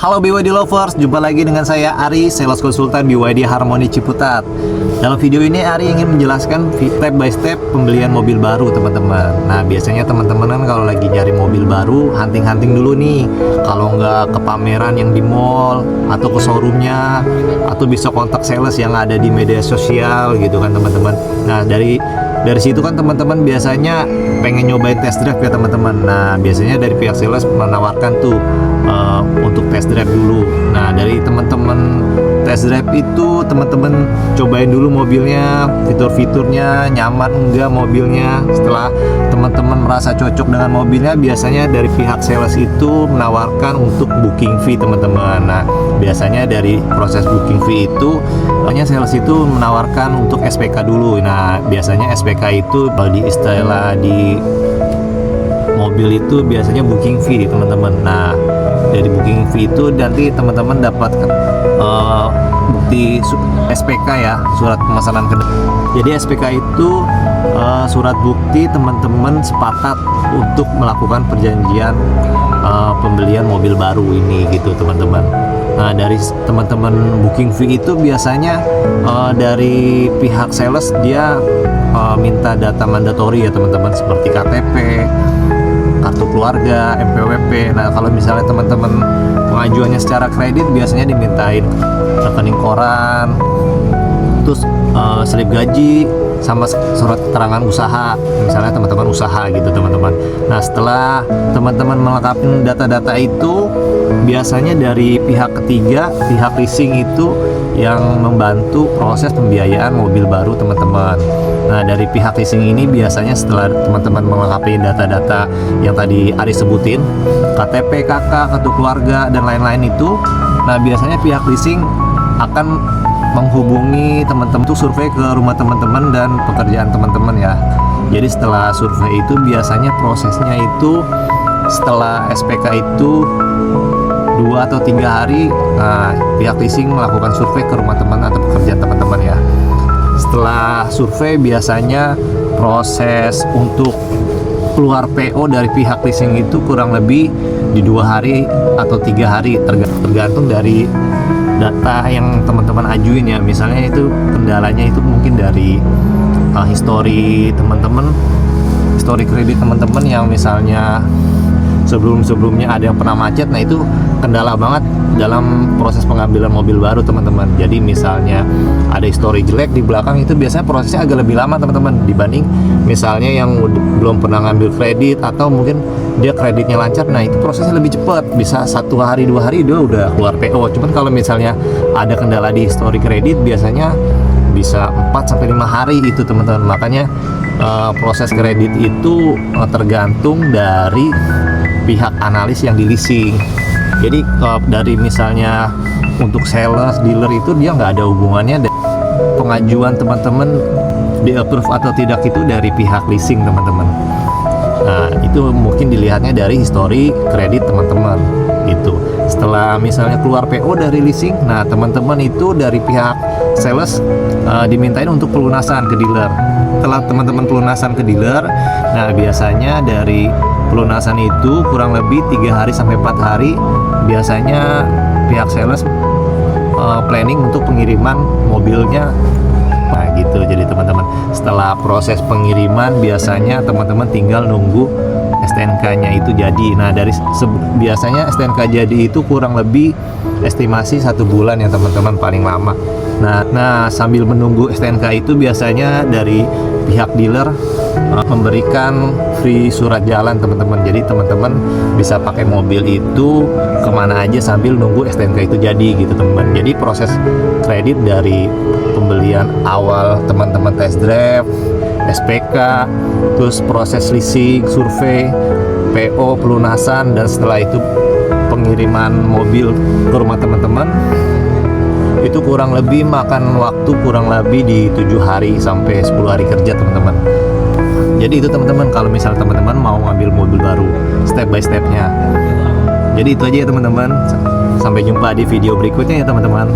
Halo BYD Lovers, jumpa lagi dengan saya Ari, sales konsultan BYD Harmoni Ciputat. Dalam video ini Ari ingin menjelaskan step by step pembelian mobil baru teman-teman. Nah biasanya teman-teman kan kalau lagi nyari mobil baru, hunting-hunting dulu nih. Kalau nggak ke pameran yang di mall atau ke showroomnya, atau bisa kontak sales yang ada di media sosial gitu kan teman-teman. Nah dari situ kan teman-teman biasanya pengen nyobain test drive ya teman-teman. Nah biasanya dari pihak sales menawarkan tuh untuk test drive dulu. Nah dari teman-teman test drive itu teman-teman cobain dulu mobilnya, fitur-fiturnya nyaman enggak mobilnya. Setelah teman-teman merasa cocok dengan mobilnya, biasanya dari pihak sales itu menawarkan untuk booking fee teman-teman. Nah biasanya dari proses booking fee itu hanya sales itu menawarkan untuk SPK dulu. Nah biasanya SPK itu kalau di istilah di mobil itu biasanya booking fee teman-teman. Nah dari booking fee itu nanti teman-teman dapat bukti SPK ya, surat pemesanan kendaraan. Jadi SPK itu surat bukti teman-teman sepakat untuk melakukan perjanjian pembelian mobil baru ini gitu teman-teman. Nah dari teman-teman booking fee itu biasanya dari pihak sales dia minta data mandatori ya teman-teman, seperti KTP, kartu keluarga, NPWP. Nah kalau misalnya teman-teman pengajuannya secara kredit, biasanya dimintain rekening koran, terus slip gaji, sama surat keterangan usaha, misalnya teman-teman usaha gitu teman-teman. Nah setelah teman-teman melengkapi data-data itu, biasanya dari pihak ketiga, pihak leasing itu yang membantu proses pembiayaan mobil baru teman-teman. Nah dari pihak leasing ini biasanya setelah teman-teman melengkapi data-data yang tadi Ari sebutin, KTP, KK, kartu keluarga, dan lain-lain itu, nah biasanya pihak leasing akan menghubungi teman-teman tuh survei ke rumah teman-teman dan pekerjaan teman-teman ya. Jadi setelah survei itu biasanya prosesnya itu setelah SPK itu 2 atau 3 hari, nah, pihak leasing melakukan survei ke rumah teman atau pekerjaan teman-teman ya. Setelah survei biasanya proses untuk keluar PO dari pihak leasing itu kurang lebih di 2 hari atau 3 hari, tergantung dari data yang teman-teman ajuin ya. Misalnya itu kendalanya itu mungkin dari histori teman-teman, histori kredit teman-teman yang misalnya sebelum-sebelumnya ada yang pernah macet. Nah itu kendala banget dalam proses pengambilan mobil baru teman-teman. Jadi misalnya ada histori jelek di belakang, itu biasanya prosesnya agak lebih lama teman-teman dibanding misalnya yang belum pernah ngambil kredit, atau mungkin dia kreditnya lancar. Nah itu prosesnya lebih cepat, bisa 1 hari 2 hari dia udah keluar PO. Cuman kalau misalnya ada kendala di histori kredit, biasanya bisa 4-5 hari itu teman-teman. Makanya proses kredit itu tergantung dari pihak analis yang di leasing. Jadi dari misalnya untuk sales, dealer itu dia nggak ada hubungannya dengan pengajuan teman-teman di approve atau tidak, itu dari pihak leasing teman-teman. Nah itu mungkin dilihatnya dari histori kredit teman-teman gitu. Setelah misalnya keluar PO dari leasing, nah teman-teman itu dari pihak sales dimintain untuk pelunasan ke dealer. Setelah teman-teman pelunasan ke dealer, nah biasanya dari pelunasan itu kurang lebih 3 hari sampai 4 hari biasanya pihak sales planning untuk pengiriman mobilnya. Nah gitu. Jadi teman-teman setelah proses pengiriman biasanya teman-teman tinggal nunggu STNK-nya itu jadi. Nah dari biasanya STNK jadi itu kurang lebih estimasi 1 bulan ya teman-teman paling lama. Nah sambil menunggu STNK itu biasanya dari pihak dealer memberikan free surat jalan teman-teman. Jadi teman-teman bisa pakai mobil itu kemana aja sambil nunggu STNK itu jadi gitu teman-teman. Jadi proses kredit dari pembelian awal teman-teman test drive, SPK, terus proses leasing, survei, PO, pelunasan, dan setelah itu pengiriman mobil ke rumah teman-teman, itu kurang lebih makan waktu kurang lebih di 7 hari sampai 10 hari kerja teman-teman. Jadi itu teman-teman kalau misal teman-teman mau ngambil mobil baru, step by stepnya. Jadi itu aja ya teman-teman. Sampai jumpa di video berikutnya ya teman-teman.